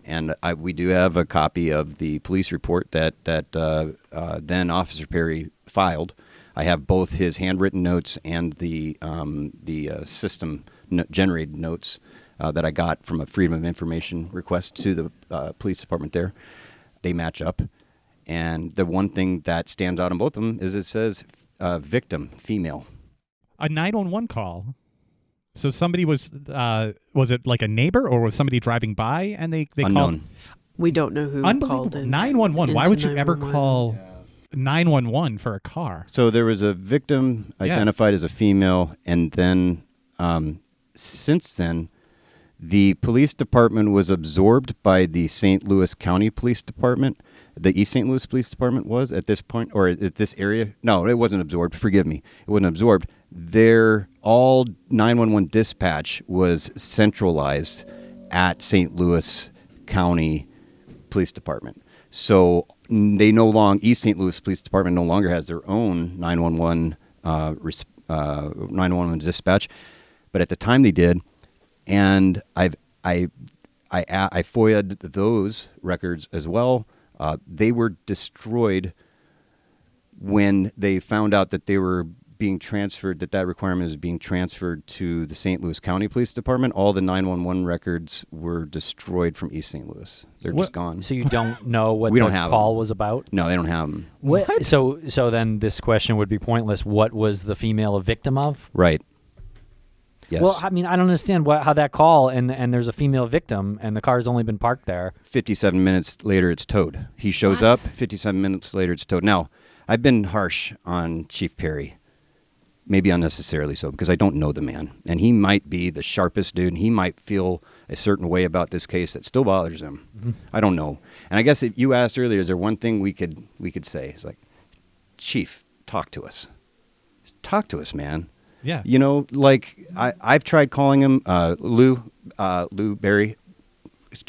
And we do have a copy of the police report that then Officer Perry filed. I have both his handwritten notes and the system generated notes that I got from a Freedom of Information request to the police department there. They match up. And the one thing that stands out on both of them is it says victim, female. A 911 call. So somebody was it like a neighbor or was somebody driving by and they Unknown. called? We don't know who called in. 911. Why would you ever 911? call 911 for a car? So there was a victim identified as a female, and then since then, the police department was absorbed by the St. Louis County Police Department. The East St. Louis Police Department was at this point, or at this area. No, it wasn't absorbed. Forgive me. It wasn't absorbed. All 911 dispatch was centralized at St. Louis County Police Department. So East St. Louis Police Department no longer has their own 911 dispatch, but at the time they did, and I FOIA'd those records as well. They were destroyed when they found out that they were being transferred, that requirement is being transferred to the St. Louis County Police Department. All the 911 records were destroyed from East St. Louis. They're just gone. So you don't know what We the don't have call them. was about? No, they don't have them. What? So then this question would be pointless. What was the female a victim of? Right. Yes. Well, I mean, I don't understand how that call and there's a female victim and the car's only been parked there. 57 minutes later, it's towed. He shows up. 57 minutes later, it's towed. Now, I've been harsh on Chief Perry. Maybe unnecessarily so, because I don't know the man. And he might be the sharpest dude, and he might feel a certain way about this case that still bothers him. Mm-hmm. I don't know. And I guess if you asked earlier, is there one thing we could say? It's like, Chief, talk to us. Talk to us, man. Yeah. You know, like, I've tried calling him, Lou Berry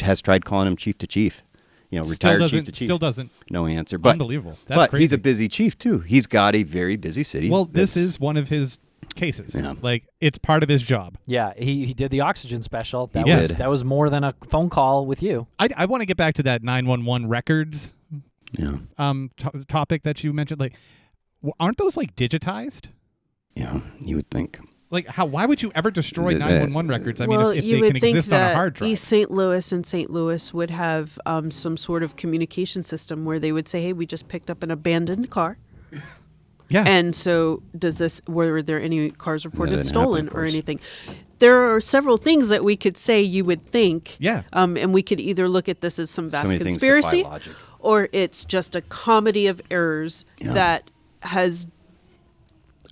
has tried calling him chief to chief. You know, retired chief to chief. Still doesn't. No answer. But, Unbelievable. That's crazy. He's a busy chief, too. He's got a very busy city. Well, this is one of his cases. Yeah. Like, it's part of his job. Yeah, he did the oxygen special. He did. That was more than a phone call with you. I want to get back to that 911 records topic that you mentioned. Like, aren't those, like, digitized? Yeah, you would think. Like, why would you ever destroy 911 records? I mean, if you they would can think exist on a that hard drive. East St. Louis and St. Louis would have some sort of communication system where they would say, "Hey, we just picked up an abandoned car." Yeah. And so, were there any cars reported didn't stolen happen, of or course. anything? There are several things that we could say. You would think. Yeah. And we could either look at this as some vast many things defy conspiracy, logic. or it's just a comedy of errors that has.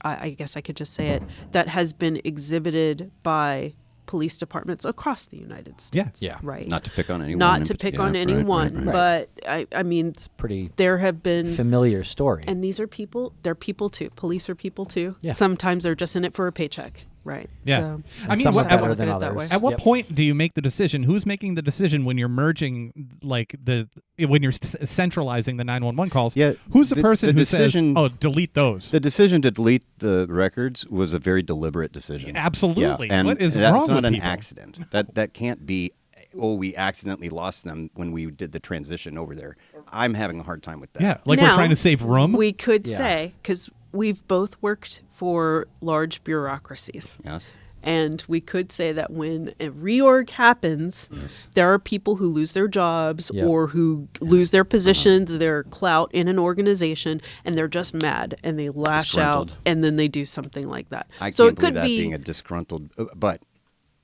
I guess I could just say it, that has been exhibited by police departments across the United States. Yeah. Right. Not to pick on anyone. Not to pick on anyone, right. but I mean, Pretty there have been, familiar story. and these are people, they're people too. Police are people too. Yeah. Sometimes they're just in it for a paycheck. Right. Yeah. So, I mean, some are what- better look than at it that others. way. At what Yep. point do you make the decision? Who's making the decision when you're merging, like when you're centralizing the 911 calls? Yeah, Who's the person the who decision- says, "Oh, delete those"? The decision to delete the records was a very deliberate decision. Absolutely. Yeah, and what is that's wrong not with an people? accident. That can't be. Oh, we accidentally lost them when we did the transition over there. I'm having a hard time with that. Yeah, like Now, we're trying to save room. We could Yeah. say, because we've both worked for large bureaucracies. Yes. And we could say that when a reorg happens, there are people who lose their jobs Yep. or who lose their positions, their clout in an organization, and they're just mad and they lash out Disgruntled. and then they do something like that. I So can't it believe could that be being a disgruntled. But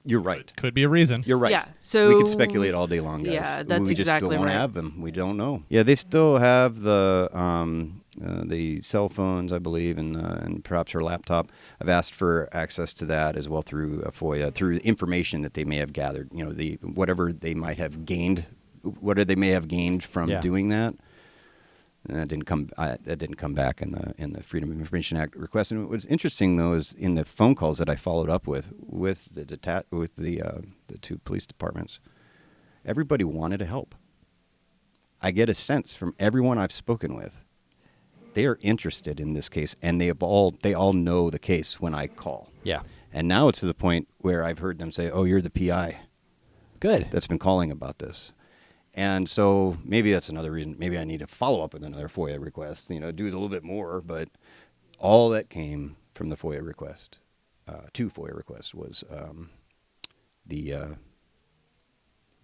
you're right. Could be a reason. You're right. Yeah, so- we could speculate all day long, guys. Yeah, that's we just exactly don't right. have them. We don't know. Yeah, they still have the cell phones, I believe, and perhaps her laptop. I've asked for access to that as well through FOIA, through the information that they may have gathered. You know, whatever they may have gained from Yeah. doing that. And that didn't come back in the Freedom of Information Act request. And what's interesting though is in the phone calls that I followed up with the two police departments, everybody wanted to help. I get a sense from everyone I've spoken with, they are interested in this case, and they all know the case when I call. Yeah. And now it's to the point where I've heard them say, "Oh, you're the PI Good. that's been calling about this." And so maybe that's another reason. Maybe I need to follow up with another FOIA request, do a little bit more. But all that came from the FOIA request, two FOIA requests, was the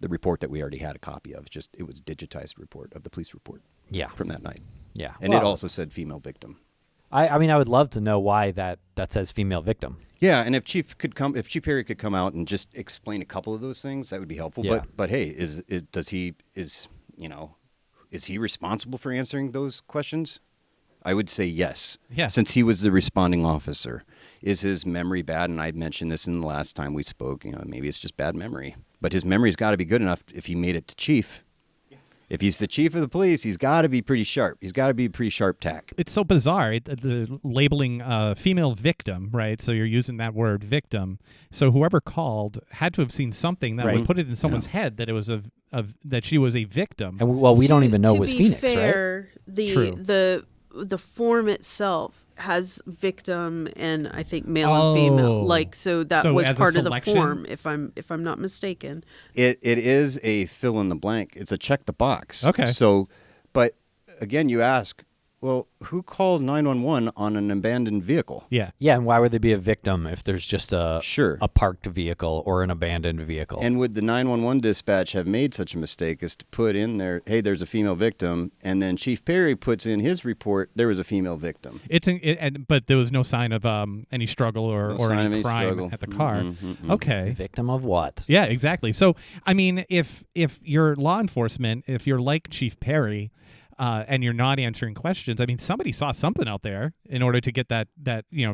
report that we already had a copy of. It was digitized report of the police report. Yeah. From that night. Yeah. And it also said female victim. I mean, I would love to know why that says female victim. Yeah, and if Chief Perry could come out and just explain a couple of those things, that would be helpful. Yeah. But hey, is he responsible for answering those questions? I would say yes. Yeah. Since he was the responding officer. Is his memory bad? And I mentioned this in the last time we spoke. Maybe it's just bad memory. But his memory's got to be good enough if he made it to chief. If he's the chief of the police, he's got to be pretty sharp. He's got to be a pretty sharp tack. It's so bizarre, the labeling female victim, right? So you're using that word victim. So whoever called had to have seen something that Right. would put it in someone's head that it was that she was a victim. And we don't even know it was Phoenix, to be fair, True. the form itself has victim and I think male and female. So that So was as a part of the selection? form, if I'm not mistaken. It is a fill in the blank. It's a check the box. Okay. So, but again, you ask, well, who calls 911 on an abandoned vehicle? Yeah. Yeah, and why would they be a victim if there's just a parked vehicle or an abandoned vehicle? And would the 911 dispatch have made such a mistake as to put in there, hey, there's a female victim, and then Chief Perry puts in his report, there was a female victim. But there was no sign of any struggle or sign of any any crime struggle. at the car. Okay. Victim of what? Yeah, exactly. So, I mean, if you're law enforcement, if you're like Chief Perry, and you're not answering questions, I mean, somebody saw something out there in order to get that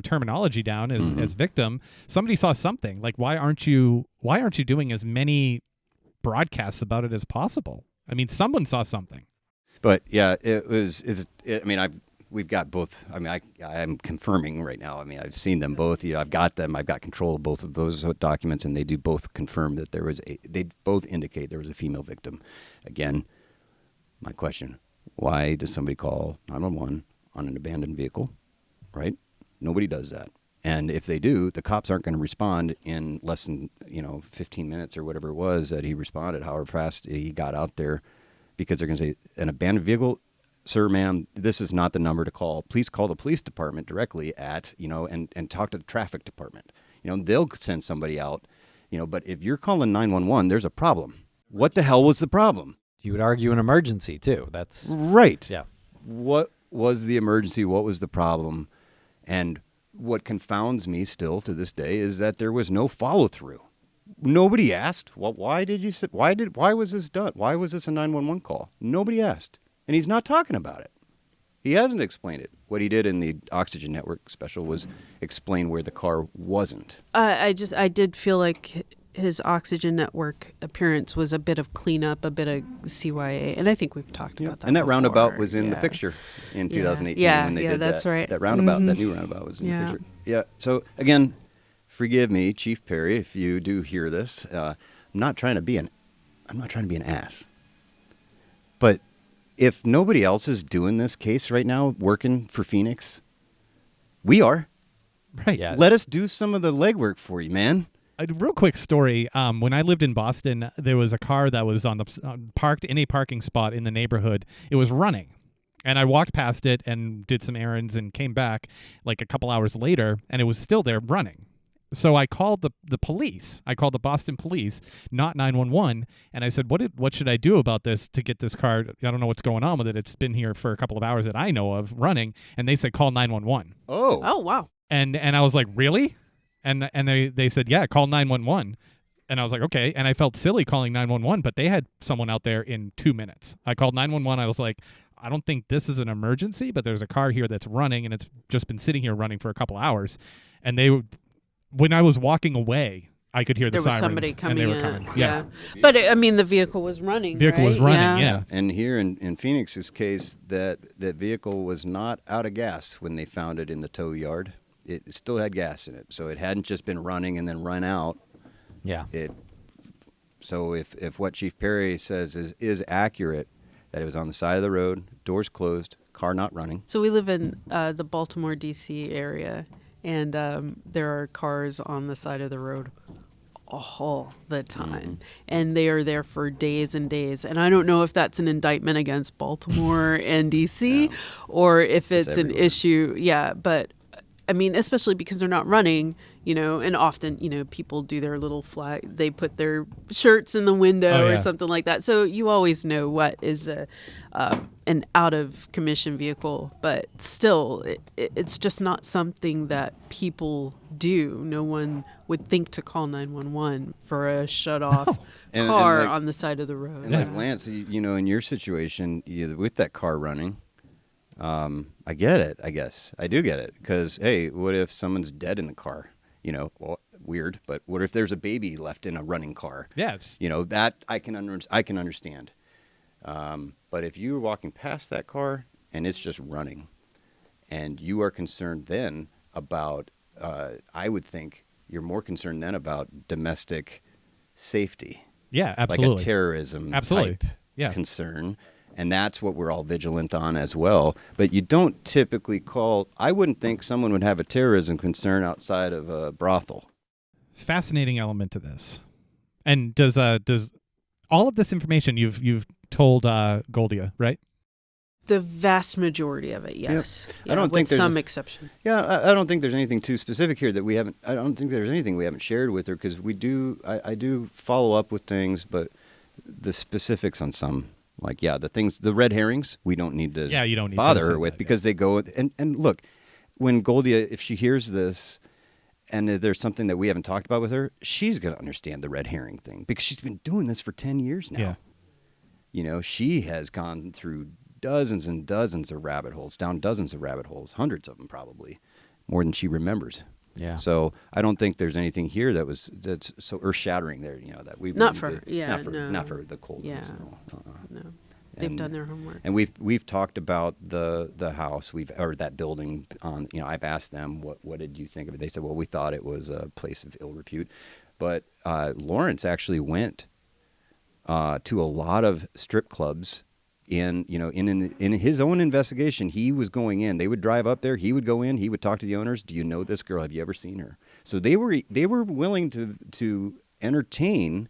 terminology down as victim. Somebody saw something. Like, why aren't you doing as many broadcasts about it as possible? I mean, someone saw something. But yeah, we've got both. I mean, I'm confirming right now. I mean, I've seen them both. I've got them. I've got control of both of those documents, and they do both confirm that they both indicate there was a female victim. Again, my question: why does somebody call 911 on an abandoned vehicle? Right? Nobody does that. And if they do, the cops aren't going to respond in less than 15 minutes or whatever it was that he responded. However fast he got out there, because they're going to say an abandoned vehicle. Sir, ma'am, this is not the number to call. Please call the police department directly at, and talk to the traffic department. They'll send somebody out, but if you're calling 911, there's a problem. What the hell was the problem? You would argue an emergency, too. That's right. Yeah. What was the emergency? What was the problem? And what confounds me still to this day is that there was no follow-through. Nobody asked, well, why was this done? Why was this a 911 call? Nobody asked. And he's not talking about it. He hasn't explained it. What he did in the Oxygen Network special was explain where the car wasn't. I did feel like his Oxygen Network appearance was a bit of cleanup, a bit of CYA, and I think we've talked about that. And that before. roundabout was in the picture in 2018 when they did that's that. right. That roundabout, that new roundabout was in the picture. Yeah. So again, forgive me, Chief Perry, if you do hear this. I'm not trying to be an ass. But if nobody else is doing this case right now, working for Phoenix, we are. Right. Yeah. Let us do some of the legwork for you, man. A real quick story. When I lived in Boston, there was a car that was parked in a parking spot in the neighborhood. It was running. And I walked past it and did some errands and came back like a couple hours later, and it was still there running. So I called the police. I called the Boston police, not 911, and I said, what should I do about this to get this car? I don't know what's going on with it. It's been here for a couple of hours that I know of running. And they said, call 911. Oh, wow. And I was like, really? And they said, yeah, call 911. And I was like, okay. And I felt silly calling 911, but they had someone out there in 2 minutes. I called 911. I was like, I don't think this is an emergency, but there's a car here that's running, and it's just been sitting here running for a couple hours. And when I was walking away, I could hear the there was sirens somebody coming and they were in. coming. Yeah. But I mean, the vehicle was running. Vehicle was right? running, yeah. And here in Phoenix's case, that vehicle was not out of gas when they found it in the tow yard. It still had gas in it, so it hadn't just been running and then run out. Yeah. So if what Chief Perry says is accurate, that it was on the side of the road, doors closed, car not running. So we live in the Baltimore, D.C. area, and there are cars on the side of the road all the time. And they are there for days and days. And I don't know if that's an indictment against Baltimore and D.C. or if it's an issue. Yeah, but I mean, especially because they're not running, and often, people do their little flag. They put their shirts in the window or something like that. So you always know what is an out of commission vehicle, but still, it's just not something that people do. No one would think to call 911 for a shut off car on the side of the road. And like Lance, in your situation, with that car running, I get it, I guess. I do get it. Because, hey, what if someone's dead in the car? Well, weird, but what if there's a baby left in a running car? Yeah. That I can understand. But if you're walking past that car and it's just running, and you are concerned then about, I would think you're more concerned then about domestic safety. Yeah, absolutely. Like a terrorism type concern. And that's what we're all vigilant on as well. But you don't typically I wouldn't think someone would have a terrorism concern outside of a brothel. Fascinating element to this. And does all of this information you've told Goldia, right? The vast majority of it, yes. I don't think with some exception. Yeah, I don't think there's anything too specific here that we haven't. I don't think there's anything we haven't shared with her, because we do. I do follow up with things, but the specifics on some. Like, the red herrings, we don't need to you don't need bother to her with, because they go, and look, when Goldia, if she hears this and there's something that we haven't talked about with her, she's going to understand the red herring thing, because she's been doing this for 10 years now. Yeah. She has gone through dozens and dozens of rabbit holes, down dozens of rabbit holes, hundreds of them probably, more than she remembers. Yeah. So I don't think there's anything here that's so earth-shattering there, that we not for the Coldins. Yeah. No. They've done their homework. And we've talked about the house or that building on. I've asked them what did you think of it. They said, well, we thought it was a place of ill repute, but Lawrence actually went to a lot of strip clubs. In his own investigation, he was going in. They would drive up there. He would go in. He would talk to the owners. Do you know this girl? Have you ever seen her? So they were willing to entertain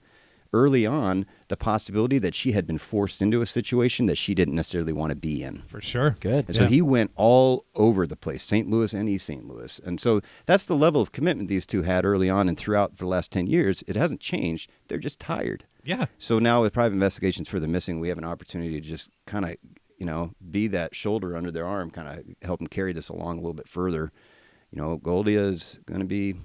early on the possibility that she had been forced into a situation that she didn't necessarily want to be in. For sure. Good. And so he went all over the place, St. Louis and East St. Louis. And so that's the level of commitment these two had early on and throughout for the last 10 years. It hasn't changed. They're just tired. Yeah. So now with private investigations for the missing, we have an opportunity to just kind of, be that shoulder under their arm, kind of help them carry this along a little bit further. Goldia is going to be,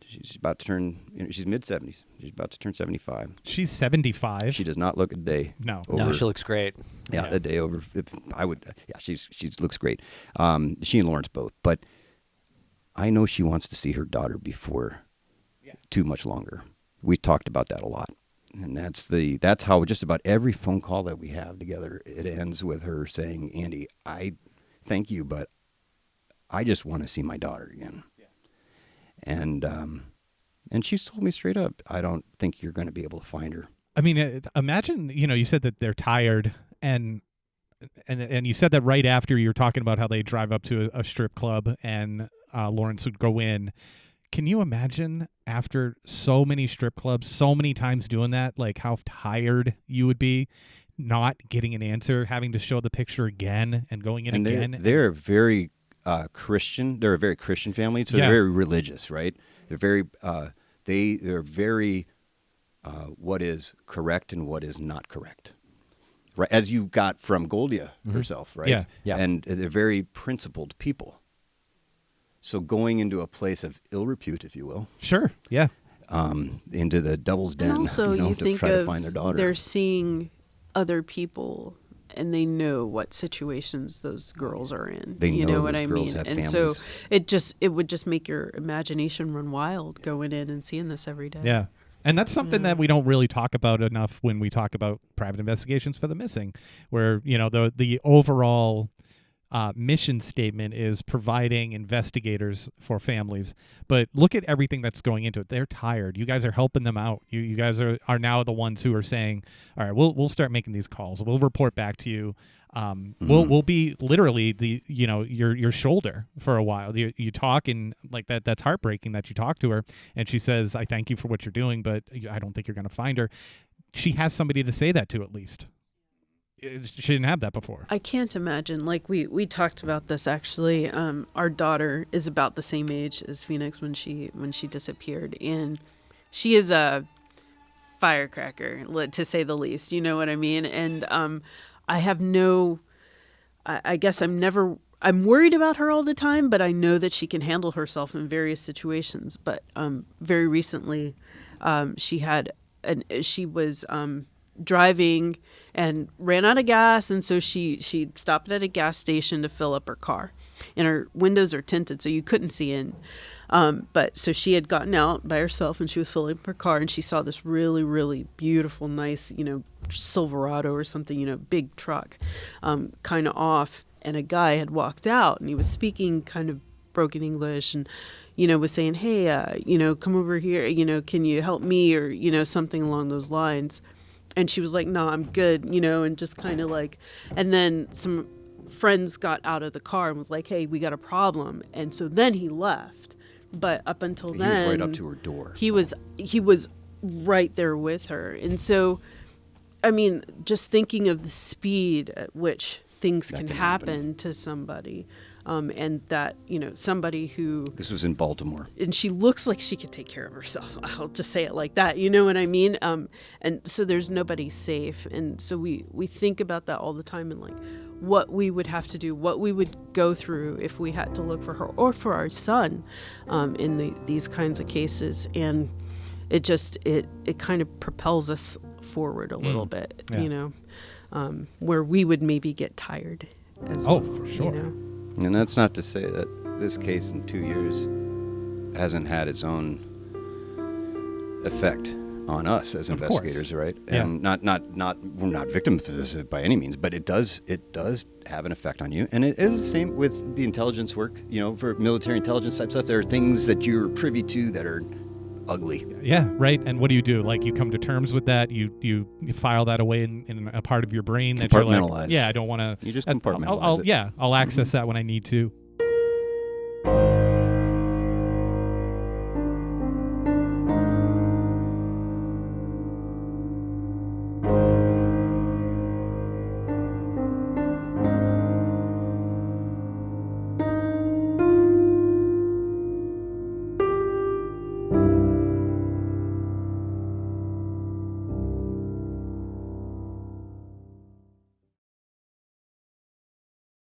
she's about to turn, she's mid-70s. She's about to turn 75. She's 75. She does not look a day. No. No, she looks great. Yeah, a day over. She looks great. She and Lawrence both. But I know she wants to see her daughter before too much longer. We talked about that a lot. And that's how just about every phone call that we have together, it ends with her saying, Andy, I thank you, but I just want to see my daughter again. Yeah. And she's told me straight up, I don't think you're going to be able to find her. I mean, imagine, you said that they're tired, and you said that right after you were talking about how they drive up to a strip club and Lawrence would go in. Can you imagine after so many strip clubs, so many times doing that, like how tired you would be, not getting an answer, having to show the picture again and going in again? They're very Christian. They're a very Christian family, so they're very religious, right? They're very they're very what is correct and what is not correct, right? As you got from Goldia herself, right? Yeah. And they're very principled people. So going into a place of ill repute, if you will. Sure, yeah. Into the devil's den, And also, to think try to of find their daughter. they're seeing other people they know what situations those girls are in. They you know what those I girls mean? have And families. so it would just make your imagination run wild going in and seeing this every day. Yeah. And that's something that we don't really talk about enough when we talk about private investigations for the missing, where, the overall mission statement is providing investigators for families. But look at everything that's going into it. They're tired. You guys are helping them out. You guys are now the ones who are saying, all right, we'll start making these calls. We'll report back to you. We'll be literally your shoulder for a while. You talk, and like that's heartbreaking that you talk to her and she says, I thank you for what you're doing, but I don't think you're going to find her. She has somebody to say that to, at least. She didn't have that before. I can't imagine. Like we talked about this actually. Our daughter is about the same age as Phoenix when she disappeared, and she is a firecracker, to say the least. You know what I mean? And I have I guess I'm worried about her all the time, but I know that she can handle herself in various situations. But very recently, she was driving and ran out of gas, and so she stopped at a gas station to fill up her car, and her windows are tinted so you couldn't see in, but so she had gotten out by herself and she was filling up her car, and she saw this really, really beautiful, nice, Silverado or something, big truck, kind of off, and a guy had walked out, and he was speaking kind of broken English, and was saying, hey, come over here, can you help me, or something along those lines. And she was like, no, I'm good, and just kind of like, and then some friends got out of the car and was like, hey, we got a problem. And so then he left. But up until then, he was right up to her door. He was right there with her. And so, I mean, just thinking of the speed at which things can happen to somebody. And that, somebody who... This was in Baltimore. And she looks like she could take care of herself. I'll just say it like that. You know what I mean? And so there's nobody safe. And so we think about that all the time, and like what we would have to do, what we would go through if we had to look for her or for our son in these kinds of cases. And it just, it kind of propels us forward a little bit, where we would maybe get tired as well. Oh, for sure. And that's not to say that this case in 2 years hasn't had its own effect on us as investigators, right? Yeah. And not we're not victims of this by any means, but it does have an effect on you. And it is the same with the intelligence work, for military intelligence type stuff. There are things that you're privy to that are ugly. Yeah, right. And what do? Like, you come to terms with that. You file that away in a part of your brain that you're like, Compartmentalize. yeah, I don't want to. You just compartmentalize it. I'll access that when I need to.